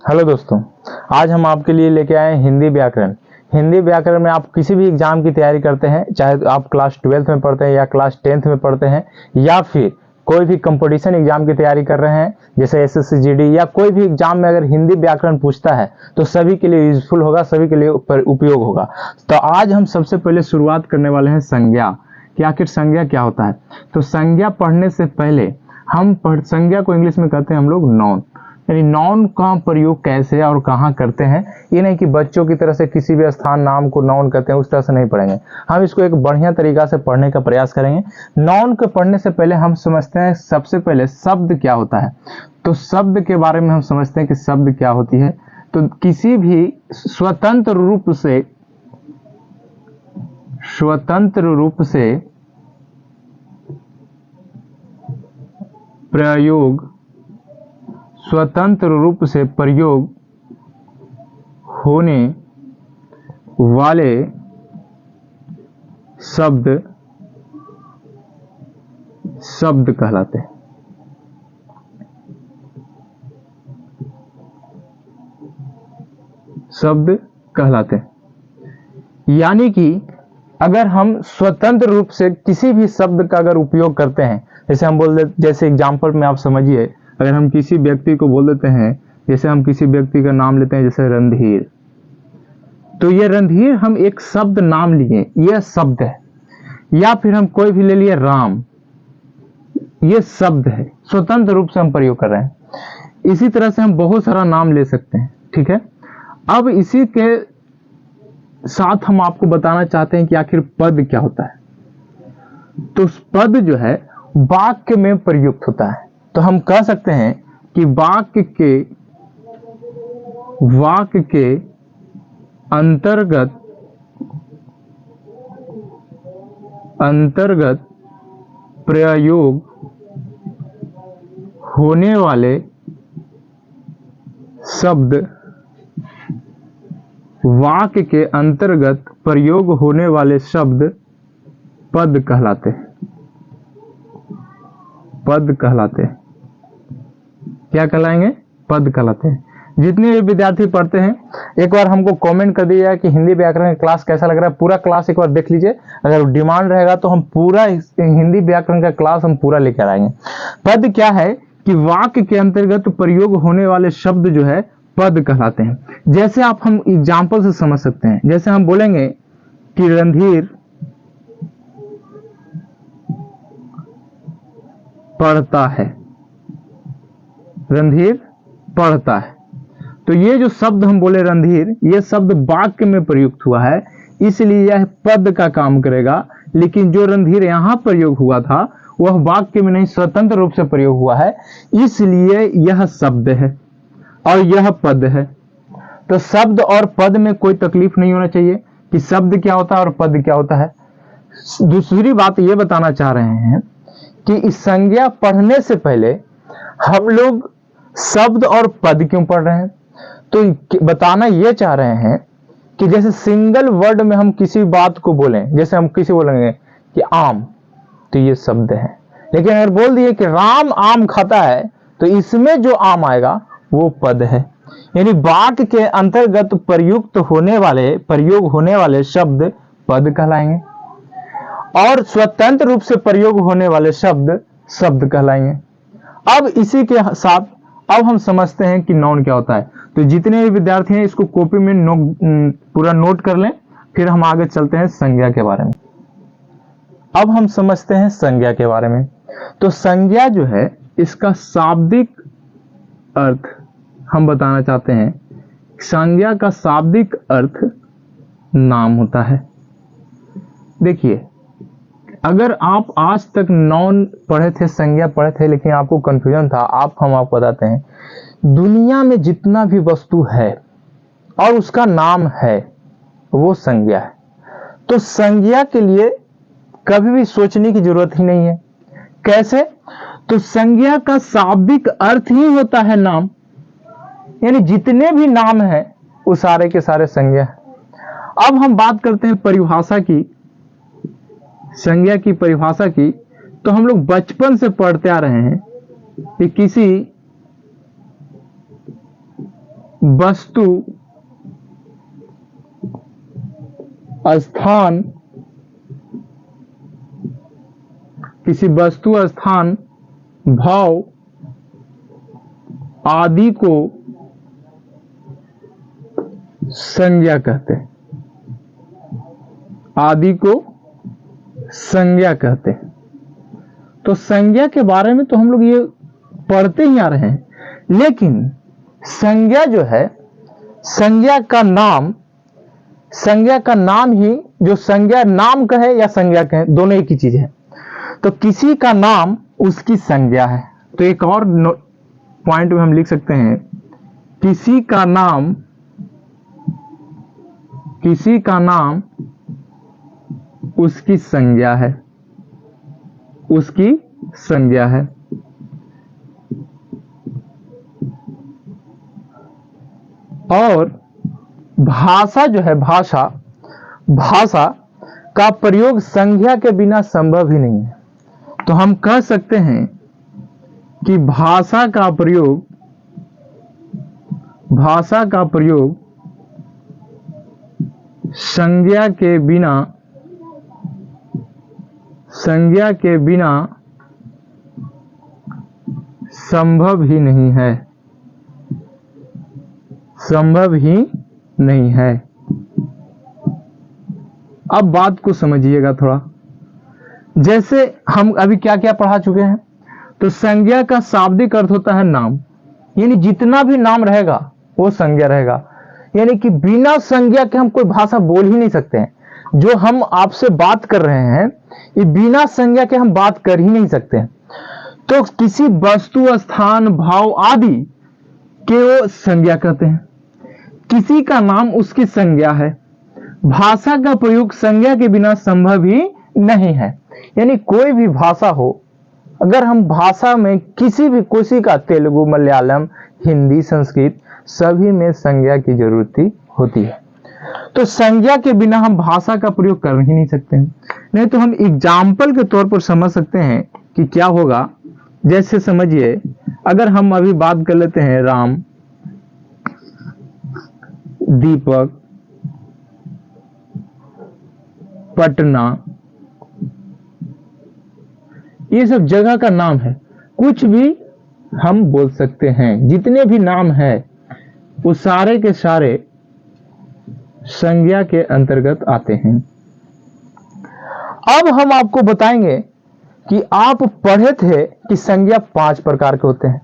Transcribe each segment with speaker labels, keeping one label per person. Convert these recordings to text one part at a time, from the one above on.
Speaker 1: Hello दोस्तों, आज हम आपके लिए लेके आए हैं हिंदी व्याकरण। हिंदी व्याकरण में आप किसी भी एग्जाम की तैयारी करते हैं, चाहे आप क्लास 12th में पढ़ते हैं या क्लास 10th में पढ़ते हैं या फिर कोई भी कंपटीशन एग्जाम की तैयारी कर रहे हैं जैसे एसएससी जीडी या कोई भी एग्जाम में अगर हिंदी व्याकरण पूछता है तो सभी के लिए यूजफुल होगा, सभी के लिए उपयोग होगा। तो आज हम सबसे पहले शुरुआत करने वाले हैं संज्ञा कि आखिर संज्ञा क्या होता है। तो संज्ञा पढ़ने से पहले हम संज्ञा को इंग्लिश में कहते हैं हम लोग नाउन, यानी नाउन का प्रयोग कैसे और कहाँ करते हैं। ये नहीं कि बच्चों की तरह से किसी भी स्थान नाम को नाउन कहते हैं उस तरह से नहीं पढ़ेंगे, हम इसको एक बढ़िया तरीका से पढ़ने का प्रयास करेंगे। नाउन को पढ़ने से पहले हम समझते हैं सबसे पहले शब्द क्या होता है। तो शब्द के बारे में हम समझते हैं कि शब्द क्या होती है। तो किसी भी स्वतंत्र रूप से प्रयोग होने वाले शब्द कहलाते हैं। शब्द कहलाते हैं यानी कि अगर हम स्वतंत्र रूप से किसी भी शब्द का अगर उपयोग करते हैं, जैसे हम बोल देते, जैसे एग्जाम्पल में आप समझिए, अगर हम किसी व्यक्ति को बोल देते हैं, जैसे हम किसी व्यक्ति का नाम लेते हैं जैसे रणधीर, तो ये रणधीर हम एक शब्द नाम लिए, यह शब्द है। या फिर हम कोई भी ले लिए राम, ये शब्द है, स्वतंत्र रूप से हम प्रयोग कर रहे हैं। इसी तरह से हम बहुत सारा नाम ले सकते हैं, ठीक है। अब इसी के साथ हम आपको बताना चाहते हैं कि आखिर पद क्या होता है। तो पद जो है वाक्य में प्रयुक्त होता है। तो हम कह सकते हैं कि वाक्य के अंतर्गत प्रयोग होने वाले शब्द, वाक्य के अंतर्गत प्रयोग होने वाले शब्द पद कहलाते हैं। पद कहलाते हैं। क्या कहलाएंगे? पद कहलाते हैं। जितने भी विद्यार्थी पढ़ते हैं एक बार हमको कमेंट कर दीजिएगा कि हिंदी व्याकरण का क्लास कैसा लग रहा है। पूरा क्लास एक बार देख लीजिए, अगर डिमांड रहेगा तो हम पूरा हिंदी व्याकरण का क्लास हम पूरा लेकर आएंगे। पद क्या है कि वाक्य के अंतर्गत प्रयोग होने वाले शब्द जो है पद कहलाते हैं। जैसे आप हम एग्जाम्पल से समझ सकते हैं, जैसे हम बोलेंगे कि रणधीर पढ़ता है, रणधीर पढ़ता है। तो ये जो शब्द हम बोले रणधीर, ये शब्द वाक्य में प्रयुक्त हुआ है, इसलिए यह पद का काम करेगा। लेकिन जो रणधीर यहां प्रयोग हुआ था वह वाक्य में नहीं, स्वतंत्र रूप से प्रयोग हुआ है, इसलिए यह शब्द है और यह पद है। तो शब्द और पद में कोई तकलीफ नहीं होना चाहिए कि शब्द क्या होता है और पद क्या होता है। दूसरी बात ये बताना चाह रहे हैं कि इस संज्ञा पढ़ने से पहले हम लोग शब्द और पद क्यों पढ़ रहे हैं। तो बताना ये चाह रहे हैं कि जैसे सिंगल वर्ड में हम किसी बात को बोलें, जैसे हम किसी बोलेंगे कि आम, तो ये शब्द है। लेकिन अगर बोल दिए कि राम आम खाता है, तो इसमें जो आम आएगा वो पद है। यानी वाक्य के अंतर्गत प्रयोग होने वाले शब्द पद कहलाएंगे और स्वतंत्र रूप से प्रयोग होने वाले शब्द कहलाएंगे। अब इसी के साथ अब हम समझते हैं कि नाउन क्या होता है। तो जितने भी विद्यार्थी हैं इसको कॉपी में पूरा नोट कर लें, फिर हम आगे चलते हैं संज्ञा के बारे में। अब हम समझते हैं संज्ञा के बारे में। तो संज्ञा जो है इसका शाब्दिक अर्थ हम बताना चाहते हैं। संज्ञा का शाब्दिक अर्थ नाम होता है। देखिए, अगर आप आज तक नाउन पढ़े थे, संज्ञा पढ़े थे, लेकिन आपको कंफ्यूजन था, हम आपको बताते हैं, दुनिया में जितना भी वस्तु है और उसका नाम है वो संज्ञा है। तो संज्ञा के लिए कभी भी सोचने की जरूरत ही नहीं है। कैसे? तो संज्ञा का शाब्दिक अर्थ ही होता है नाम, यानी जितने भी नाम है वो सारे के सारे संज्ञा है। अब हम बात करते हैं परिभाषा की, संज्ञा की परिभाषा की। तो हम लोग बचपन से पढ़ते आ रहे हैं कि किसी वस्तु, स्थान, किसी वस्तु, स्थान, भाव आदि को संज्ञा कहते हैं। आदि को संज्ञा कहते हैं। तो संज्ञा के बारे में तो हम लोग ये पढ़ते ही आ रहे हैं, लेकिन संज्ञा जो है, संज्ञा का नाम ही, जो संज्ञा नाम कहे या संज्ञा कहे, दोनों एक ही चीज है। तो किसी का नाम उसकी संज्ञा है। तो एक और पॉइंट में हम लिख सकते हैं, किसी का नाम उसकी संज्ञा है, उसकी संज्ञा है। और भाषा जो है, भाषा का प्रयोग संज्ञा के बिना संभव ही नहीं है। तो हम कह सकते हैं कि भाषा का प्रयोग संज्ञा के बिना संभव ही नहीं है, संभव ही नहीं है। अब बात को समझिएगा थोड़ा। जैसे हम अभी क्या क्या पढ़ा चुके हैं। तो संज्ञा का शाब्दिक अर्थ होता है नाम, यानी जितना भी नाम रहेगा वो संज्ञा रहेगा। यानी कि बिना संज्ञा के हम कोई भाषा बोल ही नहीं सकते हैं। जो हम आपसे बात कर रहे हैं, ये बिना संज्ञा के हम बात कर ही नहीं सकते हैं। तो किसी वस्तु, स्थान, भाव आदि के वो संज्ञा कहते हैं। किसी का नाम उसकी संज्ञा है। भाषा का प्रयोग संज्ञा के बिना संभव ही नहीं है। यानी कोई भी भाषा हो, अगर हम भाषा में किसी का, तेलुगु, मलयालम, हिंदी, संस्कृत, सभी में संज्ञा की जरूरत होती है। तो संज्ञा के बिना हम भाषा का प्रयोग कर ही नहीं सकते हैं। नहीं तो हम एग्जाम्पल के तौर पर समझ सकते हैं कि क्या होगा। जैसे समझिए, अगर हम अभी बात कर लेते हैं राम, दीपक, पटना, ये सब जगह का नाम है। कुछ भी हम बोल सकते हैं। जितने भी नाम है वो सारे के सारे संज्ञा के अंतर्गत आते हैं। अब हम आपको बताएंगे कि आप पढ़े थे कि संज्ञा 5 प्रकार के होते हैं,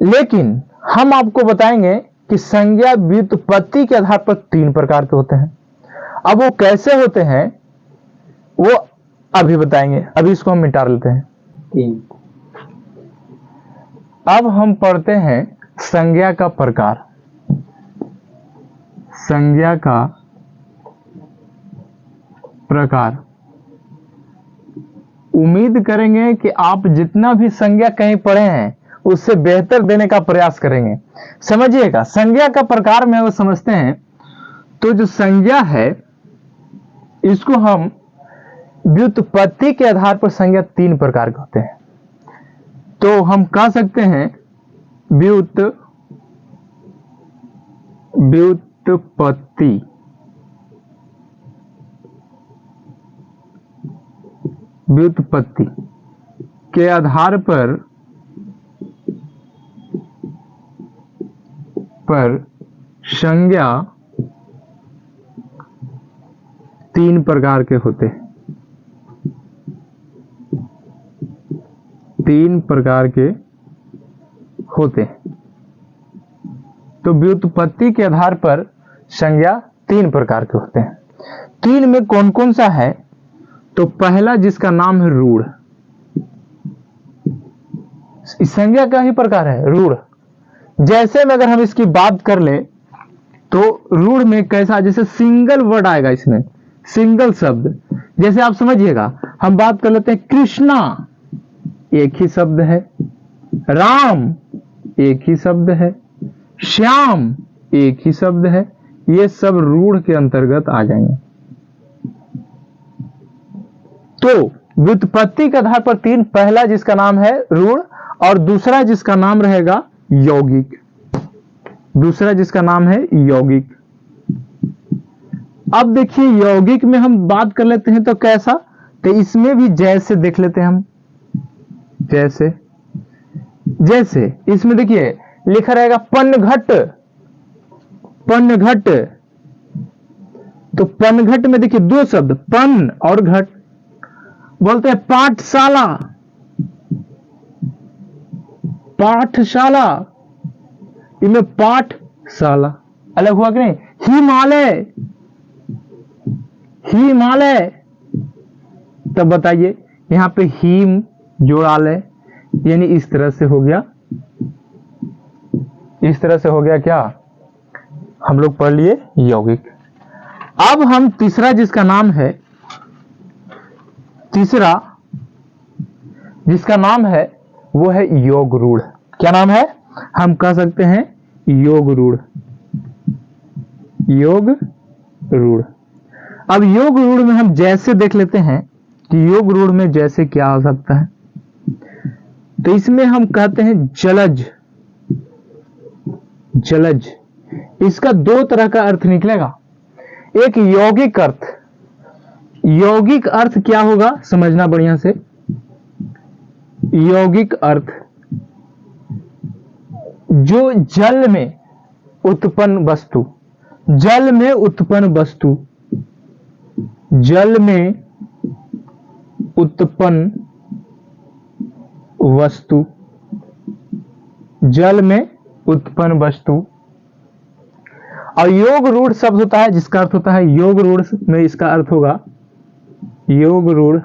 Speaker 1: लेकिन हम आपको बताएंगे कि संज्ञा व्युत्पत्ति के आधार पर 3 प्रकार के होते हैं। अब वो कैसे होते हैं वो अभी बताएंगे। अभी इसको हम मिटा लेते हैं। 3। अब हम पढ़ते हैं संज्ञा का प्रकार। संज्ञा का प्रकार। उम्मीद करेंगे कि आप जितना भी संज्ञा कहीं पढ़े हैं उससे बेहतर देने का प्रयास करेंगे। समझिएगा, संज्ञा का प्रकार में वो समझते हैं। तो जो संज्ञा है, इसको हम व्युत्पत्ति के आधार पर संज्ञा 3 प्रकार के होते हैं। तो हम कह सकते हैं व्युत्पत्ति के आधार पर संज्ञा 3 प्रकार के होते हैं। 3 प्रकार के होते हैं। तो व्युत्पत्ति के आधार पर संज्ञा 3 प्रकार के होते हैं। 3 में कौन कौन सा है? तो पहला जिसका नाम है रूढ़, इस संज्ञा का ही प्रकार है रूढ़। जैसे में अगर हम इसकी बात कर ले तो रूढ़ में कैसा, जैसे सिंगल वर्ड आएगा, इसमें सिंगल शब्द। जैसे आप समझिएगा, हम बात कर लेते हैं कृष्णा, एक ही शब्द है। राम, एक ही शब्द है। श्याम, एक ही शब्द है। ये सब रूढ़ के अंतर्गत आ जाएंगे। तो व्युत्पत्ति के आधार पर 3, पहला जिसका नाम है रूढ़ और दूसरा जिसका नाम रहेगा यौगिक। दूसरा जिसका नाम है यौगिक। अब देखिए यौगिक में हम बात कर लेते हैं तो कैसा, तो इसमें भी जैसे देख लेते हैं हम, जैसे जैसे इसमें देखिए लिखा रहेगा पनघट, पनघट। तो पनघट में देखिए दो शब्द पन और घट, बोलते हैं पाठशाला, पाठशाला, इनमें पाठशाला अलग हुआ कि नहीं। हिमालय, हिमालय, तब बताइए यहां पे हिम जोड़ालय, यानी इस तरह से हो गया, इस तरह से हो गया क्या, हम लोग पढ़ लिए यौगिक। अब हम तीसरा जिसका नाम है, तीसरा जिसका नाम है वो है योग रूढ़। क्या नाम है, हम कह सकते हैं योग रूढ़, योग रूढ़। अब योग रूढ़ में हम जैसे देख लेते हैं कि योग रूढ़ में जैसे क्या हो सकता है। तो इसमें हम कहते हैं जलज, जलज। इसका दो तरह का अर्थ निकलेगा, एक यौगिक अर्थ, यौगिक अर्थ क्या होगा समझना बढ़िया से। यौगिक अर्थ जो जल में उत्पन्न वस्तु, जल में उत्पन्न वस्तु, जल में उत्पन्न वस्तु, जल में उत्पन्न वस्तु। और योग रूढ़ शब्द होता है जिसका अर्थ होता है, योग रूढ़ में इसका अर्थ होगा, योग रूढ़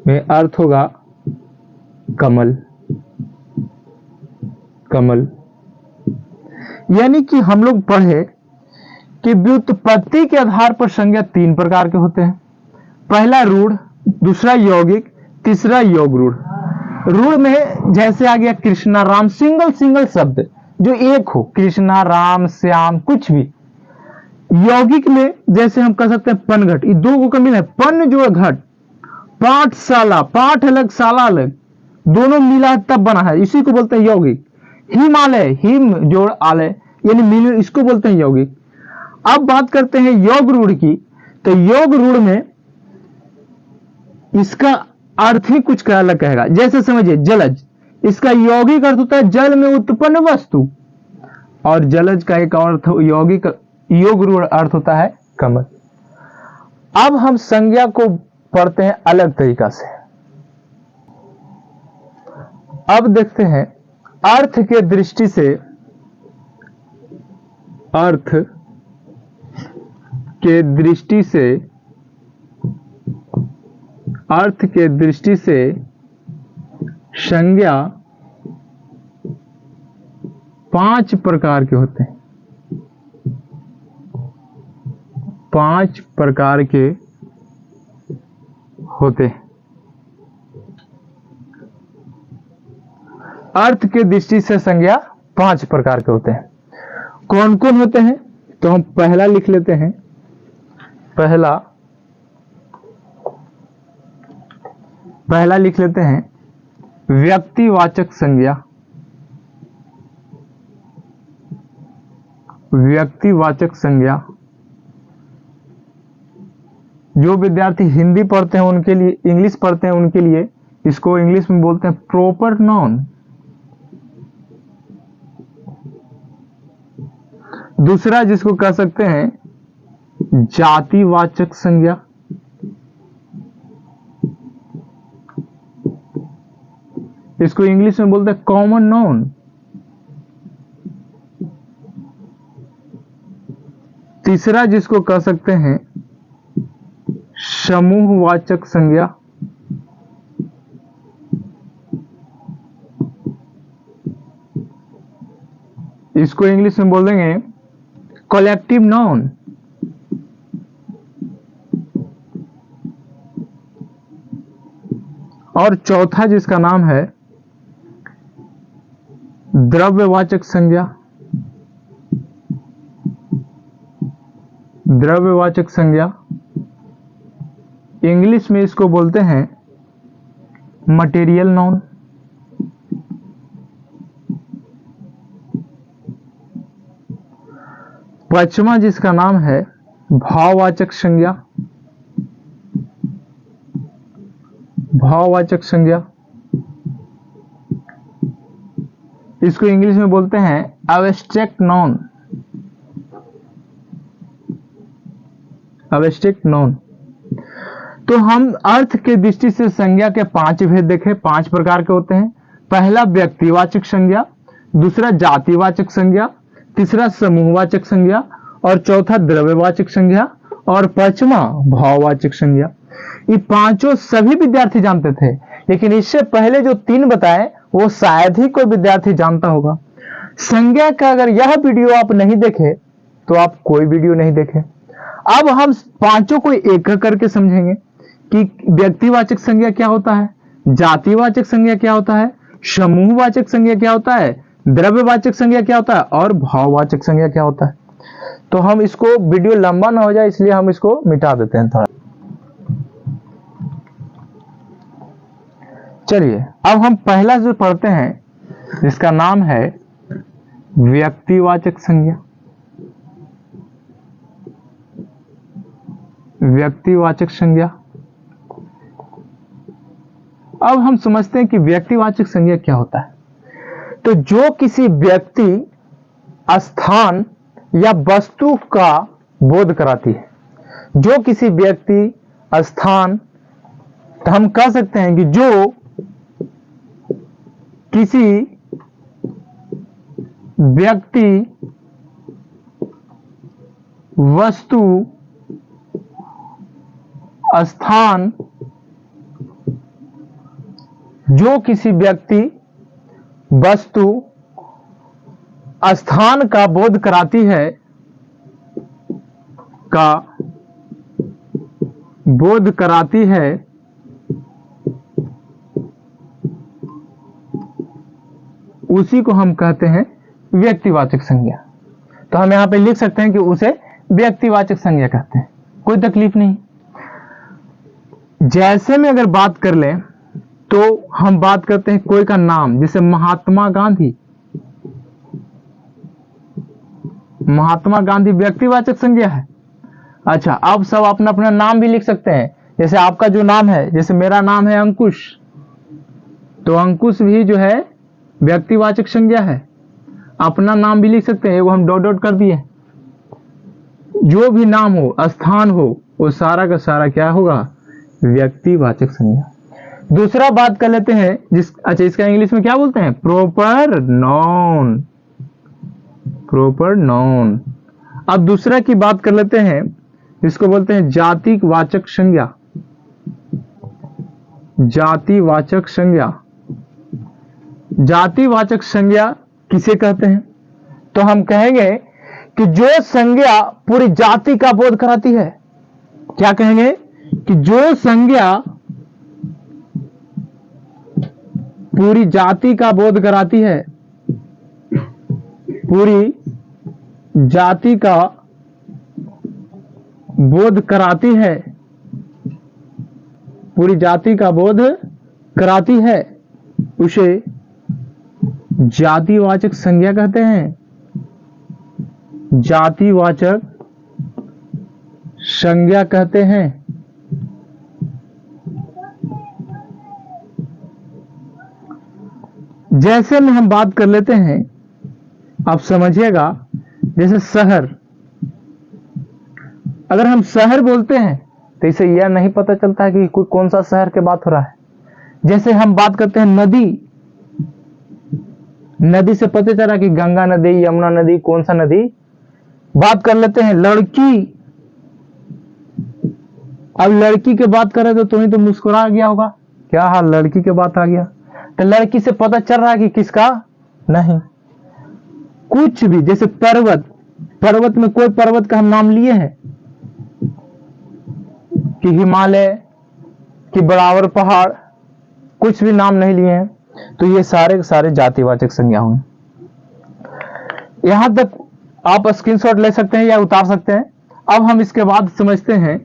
Speaker 1: में अर्थ होगा कमल, कमल। यानी कि हम लोग पढ़े कि व्युत्पत्ति के आधार पर संज्ञा तीन प्रकार के होते हैं, पहला रूढ़, दूसरा यौगिक, तीसरा योग रूढ़। रूढ़ में जैसे आ गया कृष्णा राम, सिंगल सिंगल शब्द जो एक हो, कृष्णा राम श्याम कुछ भी। यौगिक में जैसे हम कह सकते हैं पनघट, ये दो को मिला है, पन जो घट, पाठशाला, पाठ अलग शाला अलग, दोनों मिला है तब बना है, इसी को बोलते हैं यौगिक। हिमालय, हिम जोड़ आलय, यानी मिल, इसको बोलते हैं यौगिक। अब बात करते हैं योग रूढ़ की, तो योग रूढ़ में इसका अर्थ ही कुछ का अलग कहेगा। जैसे समझिए जलज, इसका यौगिक अर्थ होता है जल में उत्पन्न वस्तु, और जलज का एक और अर्थ यौगिक, योग रूढ़ अर्थ होता है कमल। अब हम संज्ञा को पढ़ते हैं अलग तरीका से। अब देखते हैं अर्थ के दृष्टि से, अर्थ के दृष्टि से, अर्थ के दृष्टि से संज्ञा पांच प्रकार के होते हैं, पांच प्रकार के होते हैं। अर्थ के दृष्टि से संज्ञा पांच प्रकार के होते हैं। कौन कौन होते हैं, तो हम पहला लिख लेते हैं। पहला, पहला लिख लेते हैं व्यक्तिवाचक संज्ञा, व्यक्तिवाचक संज्ञा। जो विद्यार्थी हिंदी पढ़ते हैं उनके लिए, इंग्लिश पढ़ते हैं उनके लिए इसको इंग्लिश में बोलते हैं प्रॉपर नाउन। दूसरा जिसको कह सकते हैं जातिवाचक संज्ञा, इसको इंग्लिश में बोलते हैं कॉमन नाउन। तीसरा जिसको कह सकते हैं समूहवाचक संज्ञा, इसको इंग्लिश में बोल देंगे कलेक्टिव नाउन। और चौथा जिसका नाम है द्रव्यवाचक संज्ञा, द्रव्यवाचक संज्ञा, इंग्लिश में इसको बोलते हैं मटेरियल नाउन। पांचवा जिसका नाम है भाववाचक संज्ञा। भाववाचक संज्ञा, इसको इंग्लिश में बोलते हैं एब्स्ट्रैक्ट नाउन। Abstract noun. तो हम अर्थ के दृष्टि से संज्ञा के 5 भेद देखे, 5 प्रकार के होते हैं। पहला व्यक्तिवाचक संज्ञा, दूसरा जातिवाचक संज्ञा, तीसरा समूहवाचक संज्ञा, और चौथा द्रव्यवाचक संज्ञा, और पांचवा भाववाचक संज्ञा। ये पांचों सभी विद्यार्थी जानते थे, लेकिन इससे पहले जो 3 बताए वो शायद ही कोई विद्यार्थी जानता होगा। संज्ञा का अगर यह वीडियो आप नहीं देखे तो आप कोई वीडियो नहीं देखे। अब हम पांचों को एक करके समझेंगे कि व्यक्तिवाचक संज्ञा क्या होता है, जातिवाचक संज्ञा क्या होता है, समूहवाचक संज्ञा क्या होता है, द्रव्यवाचक संज्ञा क्या होता है, और भाववाचक संज्ञा क्या होता है। तो हम इसको, वीडियो लंबा ना हो जाए इसलिए हम इसको मिटा देते हैं थोड़ा। चलिए अब हम पहला जो पढ़ते हैं जिसका नाम है व्यक्तिवाचक संज्ञा। व्यक्तिवाचक संज्ञा। अब हम समझते हैं कि व्यक्तिवाचक संज्ञा क्या होता है। तो जो किसी व्यक्ति, स्थान या वस्तु का बोध कराती है, जो किसी व्यक्ति, स्थान, तो हम कह सकते हैं कि जो किसी व्यक्ति, वस्तु, स्थान, जो किसी व्यक्ति, वस्तु, स्थान का बोध कराती है, का बोध कराती है, उसी को हम कहते हैं व्यक्तिवाचक संज्ञा। तो हम यहां पे लिख सकते हैं कि उसे व्यक्तिवाचक संज्ञा कहते हैं, कोई तकलीफ नहीं। जैसे में अगर बात कर लें तो हम बात करते हैं कोई का नाम, जैसे महात्मा गांधी। महात्मा गांधी व्यक्तिवाचक संज्ञा है। अच्छा, अब सब अपना अपना नाम भी लिख सकते हैं। जैसे आपका जो नाम है, जैसे मेरा नाम है अंकुश, तो अंकुश भी जो है व्यक्तिवाचक संज्ञा है। अपना नाम भी लिख सकते हैं, वो हम डॉट डॉट कर दिए। जो भी नाम हो, स्थान हो, वो सारा का सारा क्या होगा, व्यक्तिवाचक संज्ञा। दूसरा बात कर लेते हैं अच्छा, इसका इंग्लिश में क्या बोलते हैं, प्रॉपर नाउन। Proper noun. अब दूसरा की बात कर लेते हैं, इसको बोलते हैं जातिवाचक संज्ञा। जातिवाचक संज्ञा। जातिवाचक संज्ञा किसे कहते हैं, तो हम कहेंगे कि जो संज्ञा पूरी जाति का बोध कराती है। क्या कहेंगे कि जो संज्ञा पूरी जाति का बोध कराती है, पूरी जाति का बोध कराती है, पूरी जाति का बोध कराती है, उसे जातिवाचक संज्ञा कहते हैं। जातिवाचक संज्ञा कहते हैं। जैसे में हम बात कर लेते हैं, आप समझिएगा, जैसे शहर। अगर हम शहर बोलते हैं तो इसे यह नहीं पता चलता है कि कोई कौन सा शहर के बात हो रहा है। जैसे हम बात करते हैं नदी, नदी से पता चला कि गंगा नदी, यमुना नदी, कौन सा नदी। बात कर लेते हैं लड़की। अब लड़की के बात करें तो तुम्हें तो मुस्कुरा गया होगा, क्या हाल, लड़की के बात आ गया। तो लड़की से पता चल रहा है कि किसका नहीं। कुछ भी, जैसे पर्वत, पर्वत में कोई पर्वत का हम नाम लिए हैं कि हिमालय, कि बराबर पहाड़, कुछ भी नाम नहीं लिए हैं। तो ये सारे के सारे जातिवाचक संज्ञा हुए। यहां तक आप स्क्रीनशॉट ले सकते हैं या उतार सकते हैं। अब हम इसके बाद समझते हैं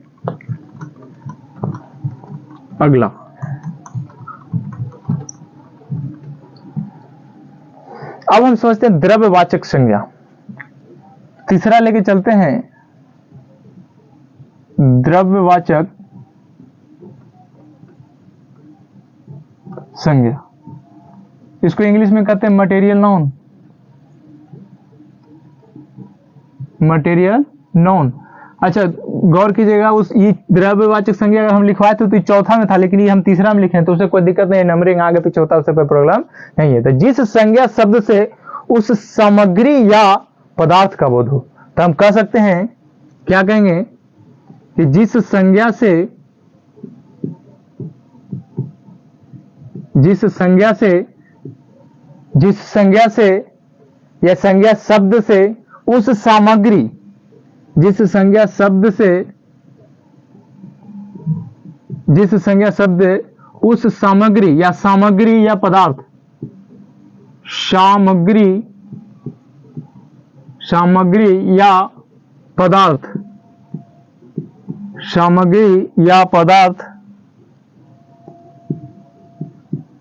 Speaker 1: अगला। अब हम समझते हैं द्रव्यवाचक संज्ञा। तीसरा लेके चलते हैं द्रव्यवाचक संज्ञा। इसको इंग्लिश में कहते हैं मटेरियल नाउन। Material noun. अच्छा गौर कीजिएगा, उस ये द्रव्यवाचक संज्ञा अगर हम लिखवाए थे तो चौथा में था, लेकिन ये हम तीसरा में लिखे तो उससे कोई दिक्कत नहीं है, नंबरिंग आगे पीछे होता है, उससे कोई प्रॉब्लम नहीं है। तो जिस संज्ञा शब्द से उस सामग्री या पदार्थ का बोध हो, तो हम कह सकते हैं, क्या कहेंगे कि जिस संज्ञा से या संज्ञा शब्द से उस सामग्री, जिस संज्ञा शब्द उस सामग्री या पदार्थ, सामग्री या पदार्थ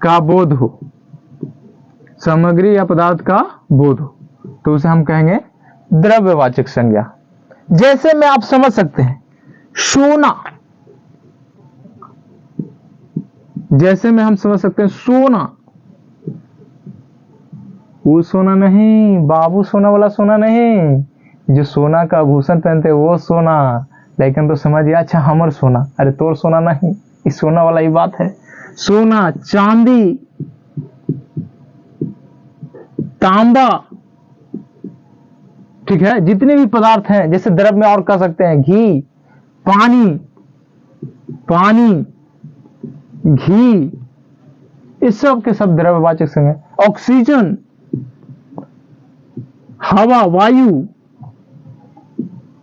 Speaker 1: का बोध हो, सामग्री या पदार्थ का बोध हो, तो उसे हम कहेंगे द्रव्यवाचक संज्ञा। जैसे में आप समझ सकते हैं सोना, जैसे में हम समझ सकते हैं सोना, वो सोना नहीं बाबू, सोना वाला सोना नहीं, जो सोना का आभूषण पहनते हैं वो सोना। लेकिन तो समझिए, अच्छा हमर सोना, अरे तोर सोना नहीं, इस सोना वाला ही बात है। सोना, चांदी, तांबा, ठीक है, जितने भी पदार्थ हैं, जैसे द्रव्य में और कह सकते हैं घी, पानी, घी, इस सब के सब द्रव्यवाचक संज्ञा। ऑक्सीजन, हवा, वायु,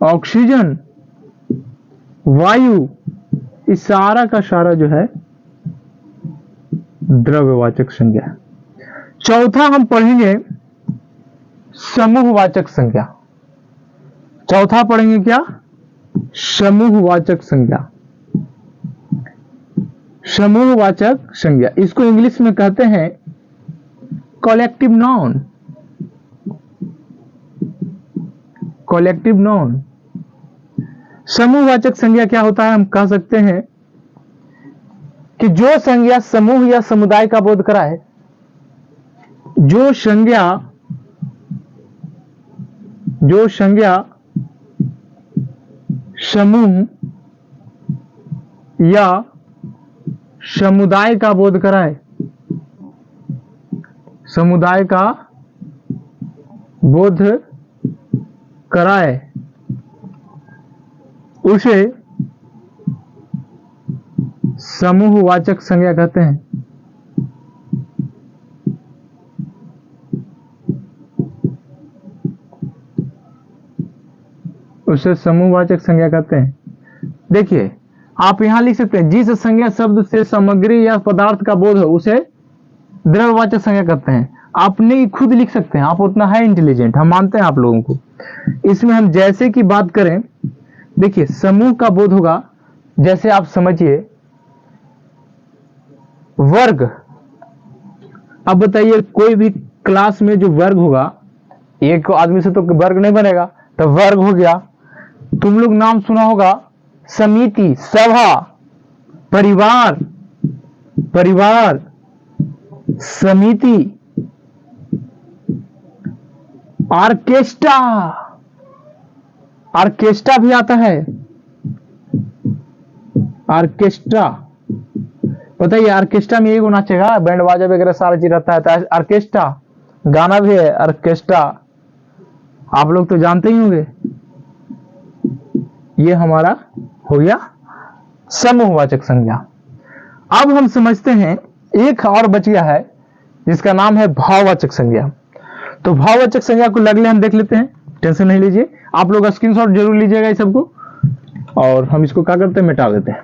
Speaker 1: ऑक्सीजन, वायु, इस सारा का सारा जो है द्रव्यवाचक संज्ञा। चौथा हम पढ़ेंगे समूहवाचक संज्ञा। चौथा पढ़ेंगे क्या? समूहवाचक संज्ञा। समूहवाचक संज्ञा, इसको इंग्लिश में कहते हैं कलेक्टिव नाउन। Collective noun. समूहवाचक संज्ञा क्या होता है? हम कह सकते हैं कि जो संज्ञा समूह या समुदाय का बोध कराए, जो संज्ञा समूह या समुदाय का बोध कराए, समुदाय का बोध कराए, उसे समूहवाचक संज्ञा कहते हैं। उसे समूहवाचक संज्ञा कहते हैं। देखिए आप यहां लिख सकते हैं, जिस संज्ञा शब्द से सामग्री या पदार्थ का बोध हो उसे द्रव्यवाचक संज्ञा कहते हैं। आपने खुद लिख सकते हैं, आप उतना है इंटेलिजेंट, हम मानते हैं आप लोगों को। इसमें हम जैसे की बात करें, देखिए समूह का बोध होगा, जैसे आप समझिए वर्ग। अब बताइए कोई भी क्लास में जो वर्ग होगा, एक आदमी से तो वर्ग नहीं बनेगा, तो वर्ग हो गया। तुम लोग नाम सुना होगा समिति, सभा, परिवार, समिति, ऑर्केस्ट्रा, ऑर्केस्ट्रा भी आता है। ऑर्केस्ट्रा, बताइए ऑर्केस्ट्रा में एक नाचेगा, बैंड बाजा वगैरह सारा चीज रहता है, तो ऑर्केस्ट्रा। गाना भी है ऑर्केस्ट्रा, आप लोग तो जानते ही होंगे। ये हमारा हो गया समूहवाचक संज्ञा। अब हम समझते हैं एक और बच गया है, जिसका नाम है भाववाचक संज्ञा। तो भाववाचक संज्ञा को लगले हम देख लेते हैं, टेंशन नहीं लीजिए। आप लोग स्क्रीनशॉट जरूर लीजिएगा इस सबको, और हम इसको क्या करते हैं, मिटा देते हैं।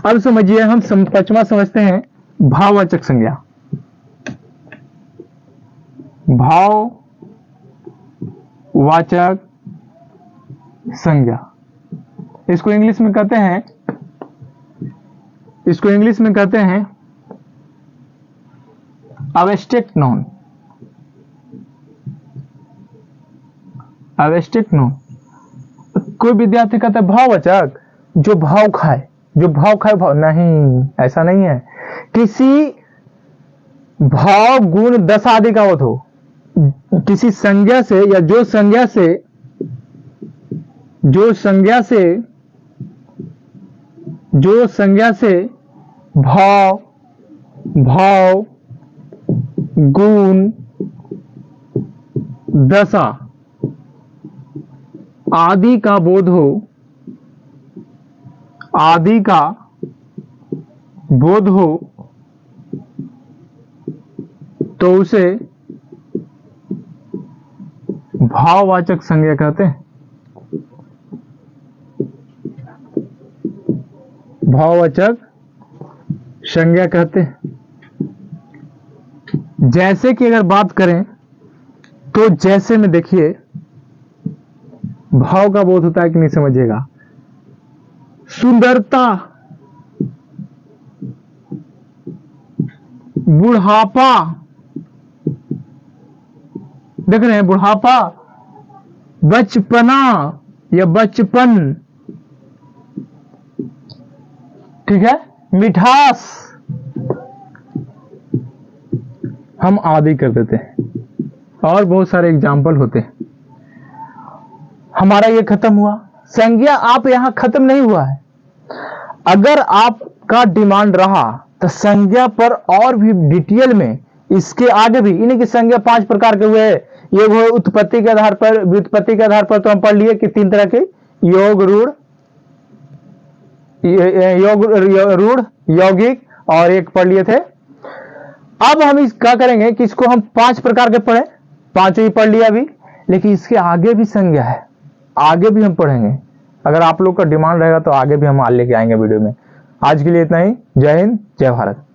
Speaker 1: अब समझिए, हम पांचवा समझते हैं भाववाचक संज्ञा। भाववाचक संज्ञा, इसको इंग्लिश में कहते हैं एब्स्ट्रैक्ट नाउन। अवेस्टिक नो। कोई विद्यार्थी कहता है भाववाचक, जो भाव खाए, जो भाव खाए भाव, नहीं, ऐसा नहीं है। किसी भाव गुण दशा आदि का होत हो, किसी संज्ञा से या जो संज्ञा से भाव गुण दशा आदि का बोध हो तो उसे भाववाचक संज्ञा कहते हैं। भाववाचक संज्ञा कहते हैं। जैसे कि अगर बात करें तो जैसे में देखिए भाव का बोध होता है कि नहीं, समझिएगा। सुंदरता, बुढ़ापा, देख रहे हैं, बुढ़ापा, बचपना या बचपन, ठीक है, मिठास, हम आदि कर देते हैं। और बहुत सारे एग्जाम्पल होते हैं। हमारा ये खत्म हुआ। संज्ञा आप यहां खत्म नहीं हुआ है। अगर आपका डिमांड रहा तो संज्ञा पर और भी डिटेल में इसके आगे भी, इन्हीं की संज्ञा 5 प्रकार के हुए। ये वो उत्पत्ति के आधार पर, व्युत्पत्ति के आधार पर तो हम पढ़ लिए कि 3 तरह के, योग रूढ़, यौगिक, और एक पढ़ लिए थे। अब हम इस क्या करेंगे कि इसको हम 5 प्रकार के पढ़े, 5 ही पढ़ लिया अभी, लेकिन इसके आगे भी संज्ञा है, आगे भी हम पढ़ेंगे। अगर आप लोग का डिमांड रहेगा तो आगे भी हम लेके आएंगे वीडियो में। आज के लिए इतना ही। जय हिंद, जय भारत।